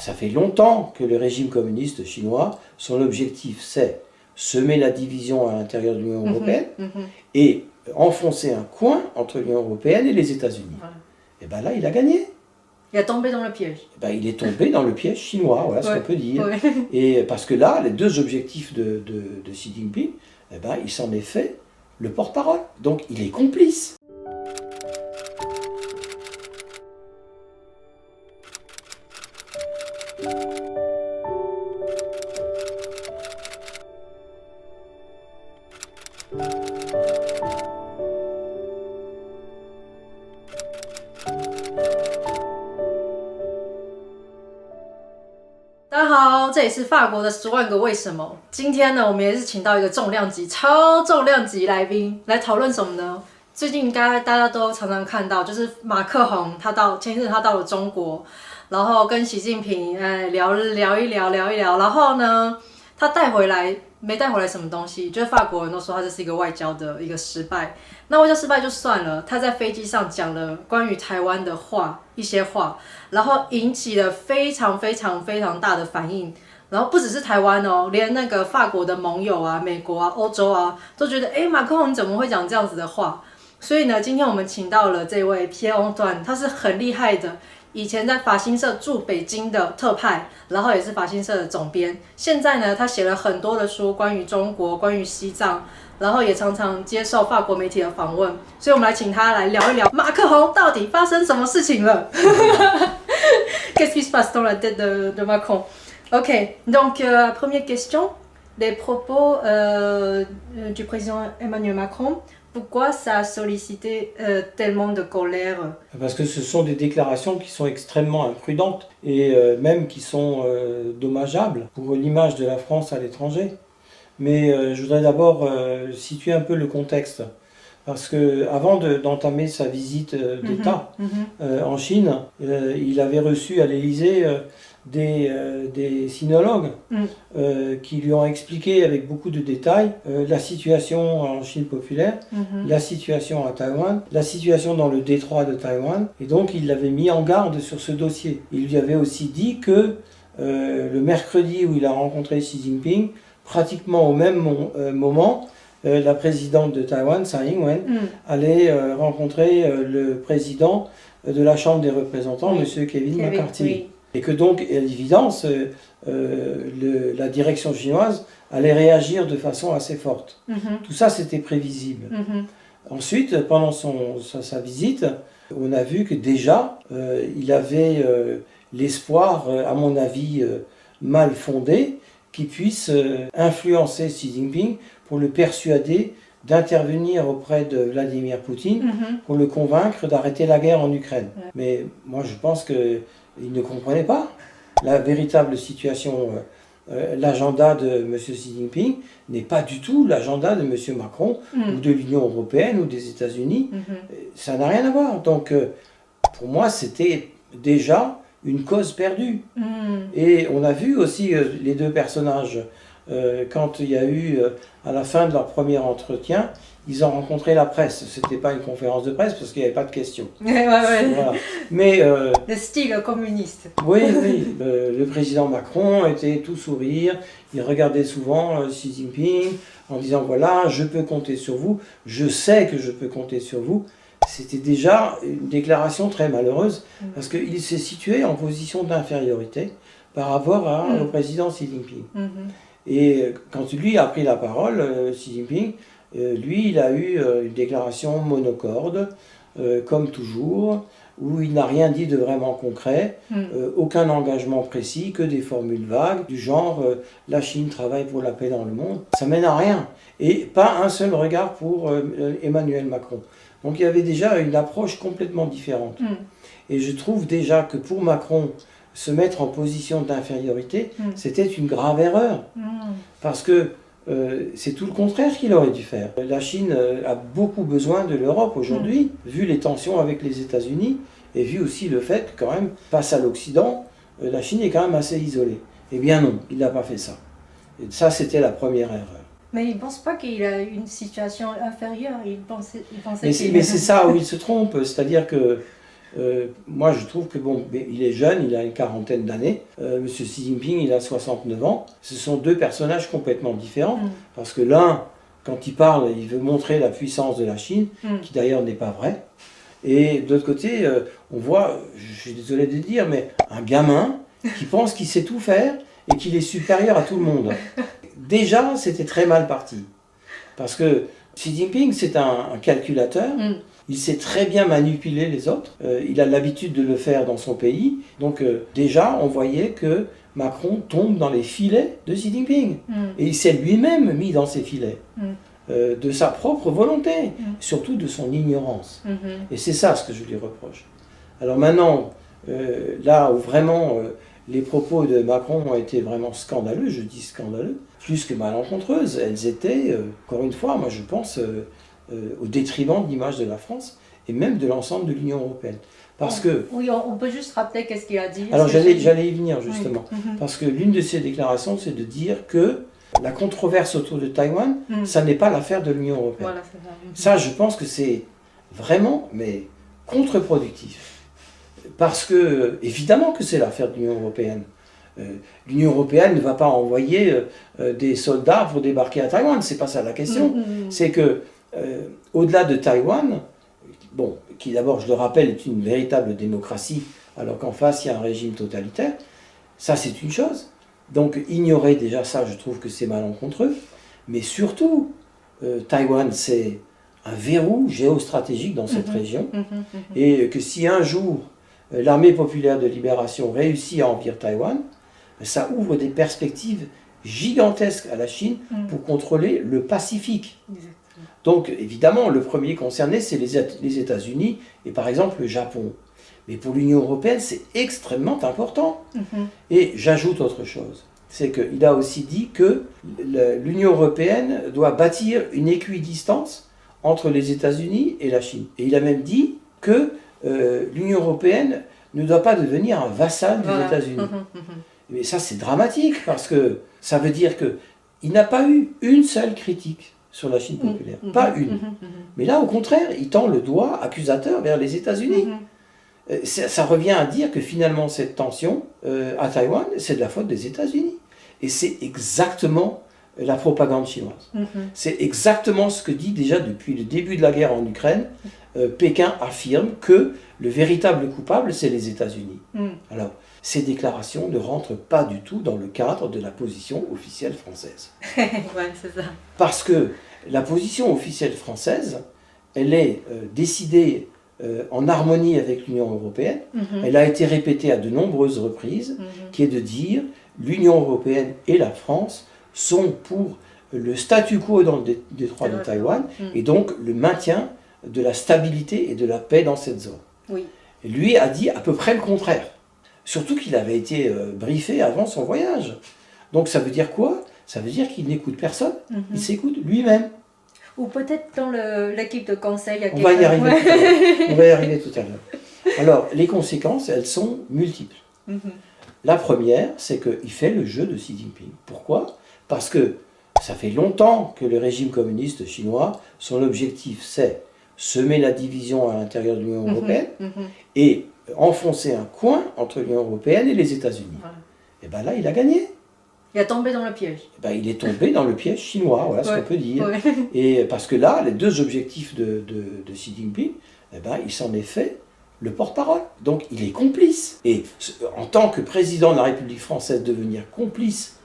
Ça fait longtemps que le régime communiste chinois, son objectif c'est semer la division à l'intérieur de l'Union européenne et enfoncer un coin entre l'Union européenne et les États-Unis. Et bien là, il a gagné. Il a tombé dans le piège. Ben, il est tombé dans le piège chinois, voilà ce qu'on peut dire. Ouais. Et parce que là, les deux objectifs de Xi Jinping, eh ben, il s'en est fait le porte-parole. Donc il est complice.大家好，这里是法国的10万个为什么。今天呢，我们也是请到一个重量级、超重量级来宾来讨论什么呢？最近应该大家都常常看到，就是马克宏前一阵他到了中国，然后跟习近平聊一聊，然后呢，他没带回来什么东西，就是法国人都说他这是一个外交的一个失败。那外交失败就算了，他在飞机上讲了关于台湾的一些话，然后引起了非常大的反应。然后不只是台湾哦，连那个法国的盟友啊、美国啊、欧洲啊，都觉得马克宏你怎么会讲这样子的话？所以呢，今天我们请到了这位 Pierre Antoine， 他是很厉害的。以前在法新社驻北京的特派，然后也是法新社的总编。现在呢，他写了很多的书，关于中国，关于西藏，然后也常常接受法国媒体的访问。所以我们来请他来聊一聊马克宏到底发生什么事情了。Qu'est-ce qui se passe dans la tête de Macron? Ok, donc première question, les propos du président Emmanuel Macron.Pourquoi ça a sollicité tellement de colère? Parce que ce sont des déclarations qui sont extrêmement imprudentes et même qui sont dommageables pour l'image de la France à l'étranger. Mais je voudrais d'abord situer un peu le contexte. Parce que avant d'entamer sa visite d'État en Chine, il avait reçu à l'Élysée des sinologues qui lui ont expliqué avec beaucoup de détails la situation en Chine populaire, la situation à Taïwan, la situation dans le détroit de Taïwan, et donc il l'avait mis en garde sur ce dossier. Il lui avait aussi dit que le mercredi où il a rencontré Xi Jinping, pratiquement au même moment, la présidente de Taïwan, Tsai Ing-wen, allait rencontrer le président de la Chambre des représentants, M. Kevin McCarthy. Oui. Et que donc, à l'évidence, la direction chinoise allait réagir de façon assez forte. Tout ça, c'était prévisible. Ensuite, pendant sa visite, on a vu que déjà, il avait l'espoir, à mon avis, mal fondé, qu'il puisse influencer Xi Jinping pour le persuader d'intervenir auprès de Vladimir Poutine pour le convaincre d'arrêter la guerre en Ukraine. Mais moi, je pense qu'il ne comprenait pas la véritable situation. L'agenda de M. Xi Jinping n'est pas du tout l'agenda de M. Macron ou de l'Union européenne ou des États-Unis. Ça n'a rien à voir. Donc, pour moi, c'était déjà une cause perdue. Et on a vu aussi les deux personnages, quand il y a eu, à la fin de leur premier entretien, ils ont rencontré la presse. C'était pas une conférence de presse parce qu'il n'y avait pas de questions. Voilà. Mais, le style communiste. Oui, le président Macron était tout sourire. Il regardait souvent Xi Jinping en disant voilà, je peux compter sur vous, je sais que je peux compter sur vous. C'était déjà une déclaration très malheureuse parce qu'il s'est situé en position d'infériorité par rapport au président Xi Jinping. Et quand lui a pris la parole, Xi Jinping, lui, il a eu une déclaration monocorde, comme toujours, où il n'a rien dit de vraiment concret, aucun engagement précis, que des formules vagues, du genre la Chine travaille pour la paix dans le monde. Ça mène à rien. Et pas un seul regard pour Emmanuel Macron. Donc il y avait déjà une approche complètement différente. Et je trouve déjà que pour Macron, se mettre en position d'infériorité, c'était une grave erreur. Parce que c'est tout le contraire qu'il aurait dû faire. La Chine a beaucoup besoin de l'Europe aujourd'hui, vu les tensions avec les États-Unis, et vu aussi le fait que quand même, face à l'Occident, la Chine est quand même assez isolée. Eh bien non, il n'a pas fait ça. Et ça, c'était la première erreur. Mais il ne pense pas qu'il a une situation inférieure, il pensait mais c'est ça où il se trompe, c'est-à-dire que Moi, je trouve que bon, il est jeune, il a une quarantaine d'années. Monsieur Xi Jinping, il a 69 ans. Ce sont deux personnages complètement différents. Parce que l'un, quand il parle, il veut montrer la puissance de la Chine, qui d'ailleurs n'est pas vrai. Et de l'autre côté, on voit, je suis désolé de le dire, mais un gamin qui pense qu'il sait tout faire et qu'il est supérieur à tout le monde. Déjà, c'était très mal parti. Parce que Xi Jinping, c'est un calculateur. Il sait très bien manipuler les autres. Il a l'habitude de le faire dans son pays. Donc déjà, on voyait que Macron tombe dans les filets de Xi Jinping. Et il s'est lui-même mis dans ces filets. De sa propre volonté. Surtout de son ignorance. Et c'est ça ce que je lui reproche. Alors maintenant, là où vraiment les propos de Macron ont été vraiment scandaleux, je dis scandaleux, plus que malencontreuses, elles étaient, encore une fois, moi je pense, au détriment de l'image de la France et même de l'ensemble de l'Union européenne. Parce que... Oui, on peut juste rappeler qu'est-ce qu'il a dit. Alors j'allais y venir justement. Parce que l'une de ses déclarations, c'est de dire que la controverse autour de Taïwan, ça n'est pas l'affaire de l'Union européenne. Voilà, c'est ça. Ça, je pense que c'est vraiment, mais contre-productif. Parce que, évidemment que c'est l'affaire de l'Union européenne. L'Union européenne ne va pas envoyer des soldats pour débarquer à Taïwan, c'est pas ça la question. C'est que, au-delà de Taïwan, bon, qui d'abord, je le rappelle, est une véritable démocratie, alors qu'en face, il y a un régime totalitaire, ça c'est une chose. Donc, ignorer déjà ça, je trouve que c'est malencontreux. Mais surtout, Taïwan, c'est un verrou géostratégique dans cette région. Et que si un jour, l'armée populaire de libération réussit à envahir Taïwan, ça ouvre des perspectives gigantesques à la Chine pour contrôler le Pacifique. Exactement. Donc, évidemment, le premier concerné, c'est les États-Unis et par exemple le Japon. Mais pour l'Union européenne, c'est extrêmement important. Et j'ajoute autre chose. C'est qu'il a aussi dit que l'Union européenne doit bâtir une équidistance entre les États-Unis et la Chine. Et il a même dit que l'Union européenne ne doit pas devenir un vassal des États-Unis. Mais ça, c'est dramatique, parce que ça veut dire qu'il n'a pas eu une seule critique sur la Chine populaire. Pas une. Mais là, au contraire, il tend le doigt accusateur vers les États-Unis. Ça revient à dire que finalement, cette tension à Taïwan, c'est de la faute des États-Unis. Et c'est exactement la propagande chinoise. C'est exactement ce que dit déjà depuis le début de la guerre en Ukraine. Pékin affirme que le véritable coupable, c'est les États-Unis. Alors, ces déclarations ne rentrent pas du tout dans le cadre de la position officielle française. Ouais, c'est ça. Parce que la position officielle française, elle est décidée en harmonie avec l'Union européenne. Elle a été répétée à de nombreuses reprises, qui est de dire l'Union européenne et la France sont pour le statu quo dans le détroit de Taïwan, et donc le maintien de la stabilité et de la paix dans cette zone. Oui. Et lui a dit à peu près le contraire. Surtout qu'il avait été briefé avant son voyage. Donc ça veut dire quoi? Ça veut dire qu'il n'écoute personne, il s'écoute lui-même. Ou peut-être dans l'équipe de conseil, il y a On va y arriver tout à l'heure. On va y arriver tout à l'heure. Alors, les conséquences, elles sont multiples. La première, c'est qu'il fait le jeu de Xi Jinping. Pourquoi? Parce que ça fait longtemps que le régime communiste chinois, son objectif, c'est semer la division à l'intérieur de l'Union européenne et enfoncer un coin entre l'Union européenne et les États-Unis. Voilà. Et bien là, il a gagné. Il a tombé dans le piège. Et ben, il est tombé dans le piège chinois, voilà ce qu'on peut dire. Et parce que là, les deux objectifs de Xi Jinping, eh ben, il s'en est fait le porte-parole. Donc il est complice. Et en tant que président de la République française, devenir complice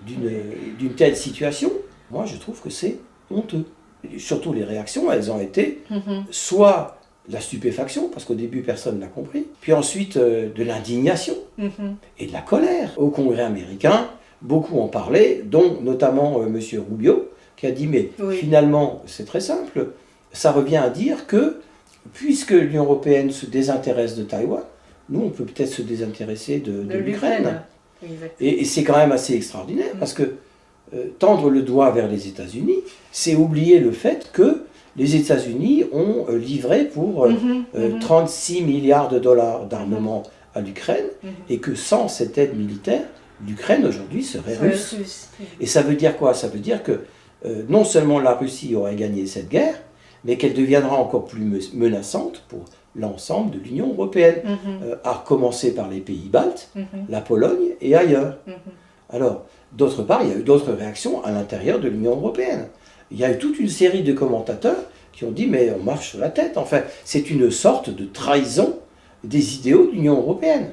d'une telle situation, moi je trouve que c'est honteux. Et surtout les réactions, elles ont été soit la stupéfaction, parce qu'au début personne n'a compris, puis ensuite de l'indignation et de la colère. Au Congrès américain, beaucoup en parlaient, dont notamment M. Rubio, qui a dit mais finalement c'est très simple, ça revient à dire que puisque l'Union européenne se désintéresse de Taïwan, nous on peut peut-être se désintéresser de l'Ukraine. Et c'est quand même assez extraordinaire, parce que tendre le doigt vers les États-Unis, c'est oublier le fait que les États-Unis ont livré pour 36 milliards de dollars d'armement à l'Ukraine, et que sans cette aide militaire, l'Ukraine aujourd'hui serait russe. Et ça veut dire quoi? Ça veut dire que non seulement la Russie aurait gagné cette guerre, mais qu'elle deviendra encore plus menaçante pour l'ensemble de l'Union européenne, à commencer par les pays baltes, la Pologne et ailleurs. Alors, d'autre part, il y a eu d'autres réactions à l'intérieur de l'Union européenne. Il y a eu toute une série de commentateurs qui ont dit mais on marche sur la tête. Enfin, c'est une sorte de trahison des idéaux de l'Union européenne.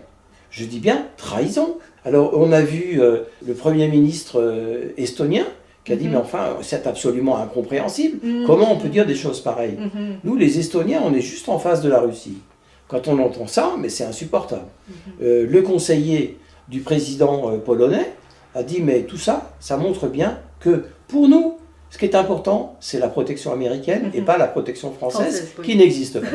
Je dis bien trahison. Alors, on a vu le Premier ministre estonien qui a dit mais enfin, c'est absolument incompréhensible. Comment on peut dire des choses pareilles? Nous, les Estoniens, on est juste en face de la Russie. Quand on entend ça, mais c'est insupportable. Le conseiller du président polonais a dit mais tout ça, ça montre bien que pour nous, ce qui est important, c'est la protection américaine et pas la protection française qui n'existe pas.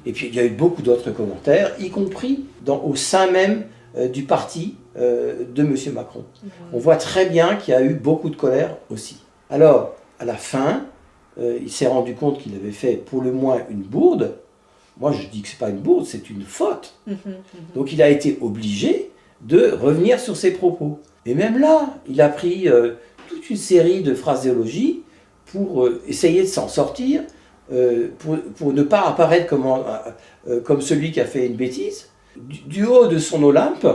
Et puis il y a eu beaucoup d'autres commentaires, y compris au sein même du parti de M. Macron. On voit très bien qu'il y a eu beaucoup de colère aussi. Alors, à la fin, il s'est rendu compte qu'il avait fait pour le moins une bourde. Moi, je dis que ce n'est pas une bourde, c'est une faute. Donc il a été obligé de revenir sur ses propos. Et même là, il a pris toute une série de phraséologies pour essayer de s'en sortir, pour ne pas apparaître comme celui qui a fait une bêtise. Du haut de son Olympe,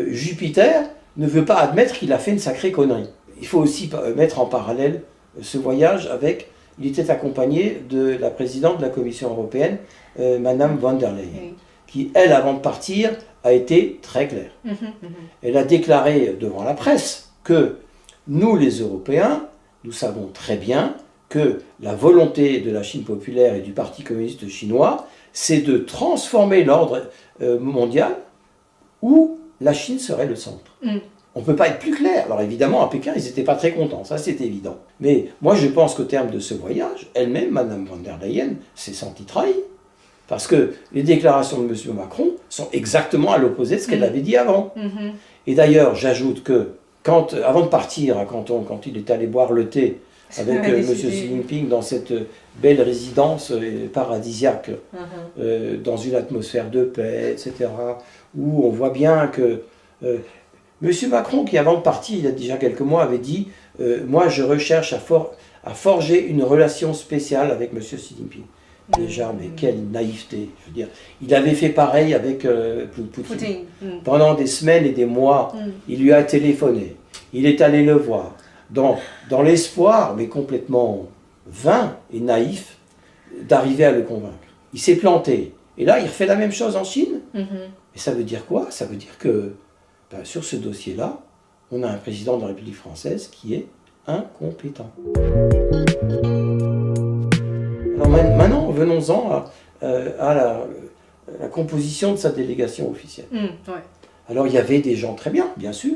Jupiter ne veut pas admettre qu'il a fait une sacrée connerie. Il faut aussi mettre en parallèle ce voyage avec... Il était accompagné de la présidente de la Commission européenne, Madame von der Leyen, qui, elle, avant de partir, a été très claire. Elle a déclaré devant la presse que nous, les Européens, nous savons très bien que la volonté de la Chine populaire et du Parti communiste chinois, c'est de transformer l'ordre mondial où la Chine serait le centre. On ne peut pas être plus clair. Alors évidemment, à Pékin, ils n'étaient pas très contents, ça c'est évident. Mais moi je pense qu'au terme de ce voyage, elle-même, Madame von der Leyen, s'est sentie trahie. Parce que les déclarations de M. Macron sont exactement à l'opposé de ce qu'elle avait dit avant. Et d'ailleurs, j'ajoute que, avant de partir, quand il est allé boire le thé avec M. Xi Jinping dans cette belle résidence paradisiaque, dans une atmosphère de paix, etc., où on voit bien que M. Macron, qui avant de partir, il y a déjà quelques mois, avait dit « Moi, je recherche à forger une relation spéciale avec M. Xi Jinping ». Déjà, mais quelle naïveté, je veux dire. Il avait fait pareil avec Poutine. Pendant des semaines et des mois, il lui a téléphoné, il est allé le voir, dans l'espoir, mais complètement vain et naïf, d'arriver à le convaincre. Il s'est planté. Et là, il refait la même chose en Chine. Et ça veut dire quoi? Ça veut dire que, sur ce dossier-là, on a un président de la République française qui est incompétent. Alors maintenant, venons-en à la composition de sa délégation officielle. Alors il y avait des gens très bien, bien sûr.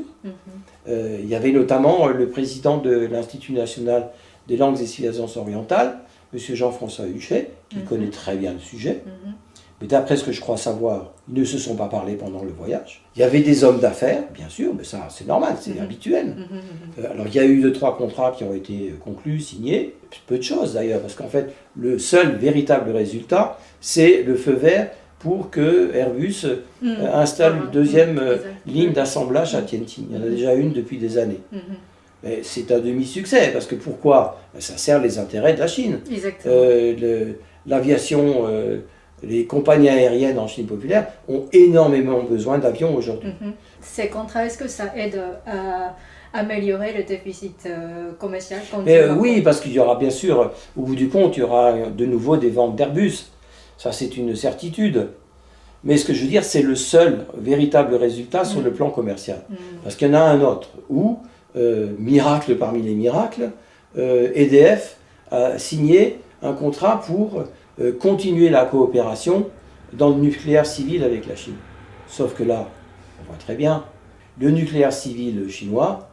Il y avait notamment le président de l'Institut national des langues et civilisations orientales, M. Jean-François Huchet, qui connaît très bien le sujet. Mais d'après ce que je crois savoir, ils ne se sont pas parlé pendant le voyage. Il y avait des hommes d'affaires, bien sûr, mais ça c'est normal, c'est habituel. Alors il y a eu 2-3 contrats qui ont été conclus, signés, peu de choses d'ailleurs, parce qu'en fait le seul véritable résultat, c'est le feu vert pour que Airbus installe une deuxième ligne d'assemblage à Tianjin. Il y en a déjà une depuis des années. Mais c'est un demi-succès, parce que pourquoi? Ça sert les intérêts de la Chine. L'aviation... les compagnies aériennes en Chine populaire ont énormément besoin d'avions aujourd'hui. Ces contrats, est-ce que ça aide à améliorer le déficit commercial? Oui, parce qu'il y aura bien sûr, au bout du compte, il y aura de nouveau des ventes d'Airbus. Ça, c'est une certitude. Mais ce que je veux dire, c'est le seul véritable résultat sur le plan commercial. Parce qu'il y en a un autre, où, miracle parmi les miracles, EDF a signé un contrat pour continuer la coopération dans le nucléaire civil avec la Chine. Sauf que là, on voit très bien, le nucléaire civil chinois,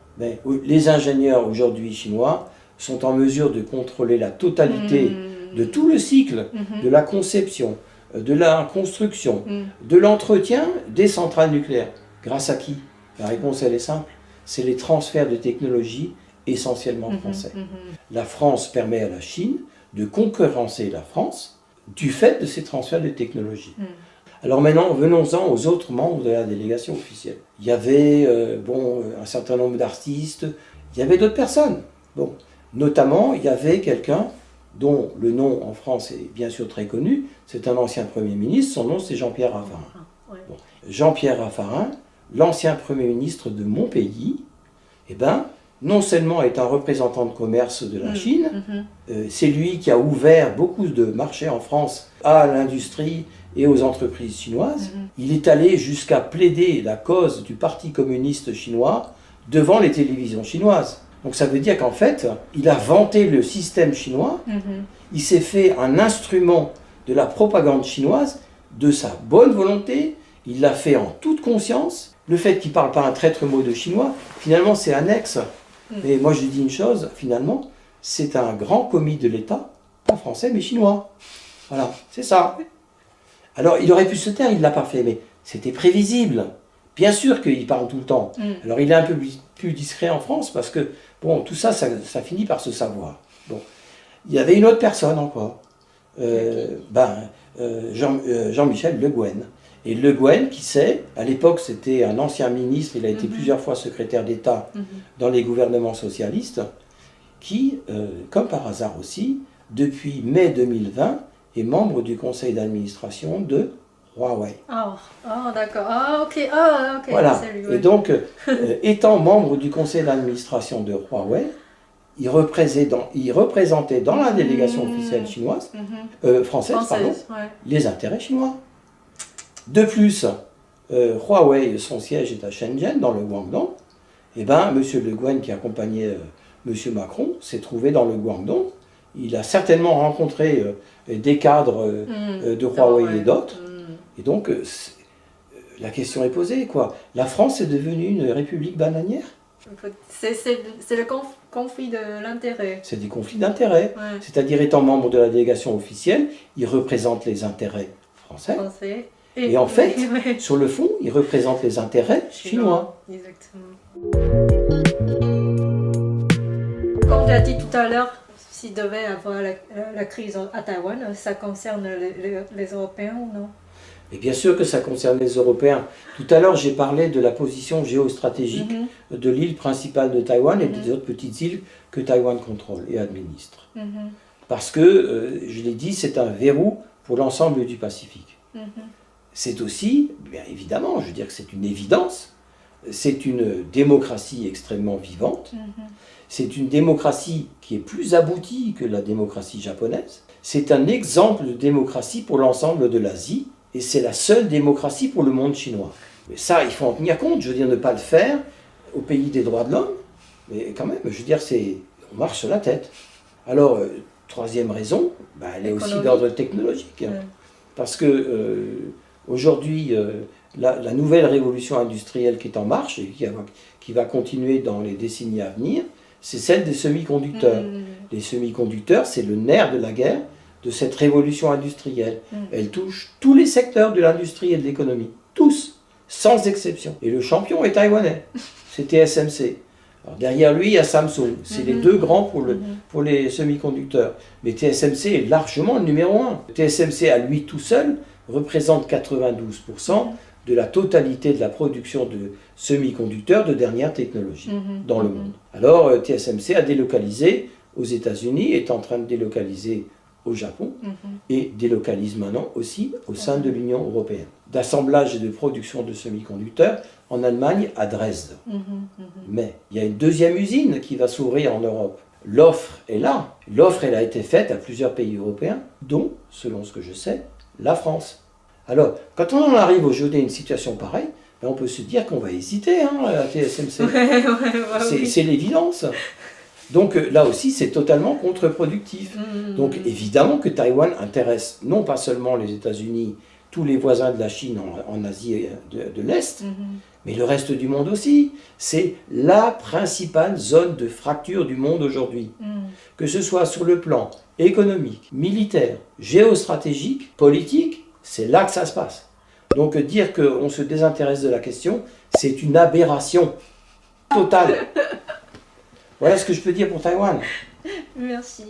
les ingénieurs aujourd'hui chinois sont en mesure de contrôler la totalité de tout le cycle, de la conception, de la construction, de l'entretien des centrales nucléaires. Grâce à qui? La réponse elle est simple, c'est les transferts de technologies essentiellement français. La France permet à la Chine de concurrencer la France du fait de ces transferts de technologies. Alors maintenant, venons-en aux autres membres de la délégation officielle. Il y avait un certain nombre d'artistes, il y avait d'autres personnes. Notamment, il y avait quelqu'un dont le nom en France est bien sûr très connu. C'est un ancien Premier ministre, son nom c'est Jean-Pierre Raffarin. Ouais. Bon. Jean-Pierre Raffarin, l'ancien Premier ministre de mon pays, eh ben, non seulement est un représentant de commerce de la Chine, c'est lui qui a ouvert beaucoup de marchés en France à l'industrie et aux entreprises chinoises. Il est allé jusqu'à plaider la cause du Parti communiste chinois devant les télévisions chinoises. Donc ça veut dire qu'en fait, il a vanté le système chinois, il s'est fait un instrument de la propagande chinoise, de sa bonne volonté, il l'a fait en toute conscience. Le fait qu'il ne parle pas un traître mot de chinois, finalement c'est annexe. Mais moi je dis une chose, finalement, c'est un grand commis de l'État, pas français mais chinois. Voilà, c'est ça. Alors il aurait pu se taire, il ne l'a pas fait, mais c'était prévisible. Bien sûr qu'il parle tout le temps. Alors il est un peu plus discret en France parce que, bon, tout ça, ça finit par se savoir. Bon. Il y avait une autre personne encore, Jean-Michel Le Guen. Et Le Guen, qui sait, à l'époque c'était un ancien ministre, il a été plusieurs fois secrétaire d'État dans les gouvernements socialistes, qui, comme par hasard aussi, depuis mai 2020, est membre du conseil d'administration de Huawei. Oh, d'accord. Ok. Voilà. Salut, ouais. Et donc, étant membre du conseil d'administration de Huawei, il représentait dans la délégation officielle chinoise, française, pardon, ouais. les intérêts chinois. De plus, Huawei, son siège est à Shenzhen, dans le Guangdong. Et bien, M. Le Guen, qui accompagnait M. Macron, s'est trouvé dans le Guangdong. Il a certainement rencontré des cadres de Huawei et d'autres. Et donc, la question est posée, quoi. La France est devenue une république bananière? C'est le conflit de l'intérêt. C'est des conflits d'intérêts. Ouais. C'est-à-dire, étant membre de la délégation officielle, il représente les intérêts français. Et en fait, sur le fond, il représente les intérêts chinois. Exactement. Comme tu as dit tout à l'heure, s'il devait y avoir la crise à Taïwan, ça concerne les Européens ou non? Et bien sûr que ça concerne les Européens. Tout à l'heure, j'ai parlé de la position géostratégique de l'île principale de Taïwan et des autres petites îles que Taïwan contrôle et administre. Parce que, je l'ai dit, c'est un verrou pour l'ensemble du Pacifique. C'est aussi, bien évidemment, je veux dire que c'est une évidence, c'est une démocratie extrêmement vivante, c'est une démocratie qui est plus aboutie que la démocratie japonaise, c'est un exemple de démocratie pour l'ensemble de l'Asie, et c'est la seule démocratie pour le monde chinois. Mais ça, il faut en tenir compte, je veux dire, ne pas le faire au pays des droits de l'homme, mais quand même, je veux dire, on marche sur la tête. Alors, troisième raison, elle est aussi d'ordre technologique, parce que aujourd'hui, la nouvelle révolution industrielle qui est en marche et qui va continuer dans les décennies à venir, c'est celle des semi-conducteurs. Les semi-conducteurs, c'est le nerf de la guerre de cette révolution industrielle. Elle touche tous les secteurs de l'industrie et de l'économie. Tous, sans exception. Et le champion est taïwanais. C'est TSMC. Alors derrière lui, il y a Samsung. C'est les deux grands pour les semi-conducteurs. Mais TSMC est largement le numéro 1. TSMC, à lui tout seul, représente 92% de la totalité de la production de semi-conducteurs de dernière technologie dans le monde. Alors TSMC a délocalisé aux États-Unis, est en train de délocaliser au Japon et délocalise maintenant aussi au sein de l'Union européenne. D'assemblage et de production de semi-conducteurs en Allemagne à Dresde. Mais il y a une deuxième usine qui va s'ouvrir en Europe. L'offre est là. L'offre, elle a été faite à plusieurs pays européens, dont, selon ce que je sais, la France. Alors, quand on en arrive aujourd'hui à une situation pareille, on peut se dire qu'on va hésiter à TSMC. C'est l'évidence. Donc là aussi, c'est totalement contre-productif. Donc évidemment que Taïwan intéresse non pas seulement les États-Unis, tous les voisins de la Chine en Asie de l'Est, mais le reste du monde aussi. C'est la principale zone de fracture du monde aujourd'hui. Que ce soit sur le plan économique, militaire, géostratégique, politique, c'est là que ça se passe. Donc dire qu'on se désintéresse de la question, c'est une aberration totale. Voilà ce que je peux dire pour Taïwan. Merci.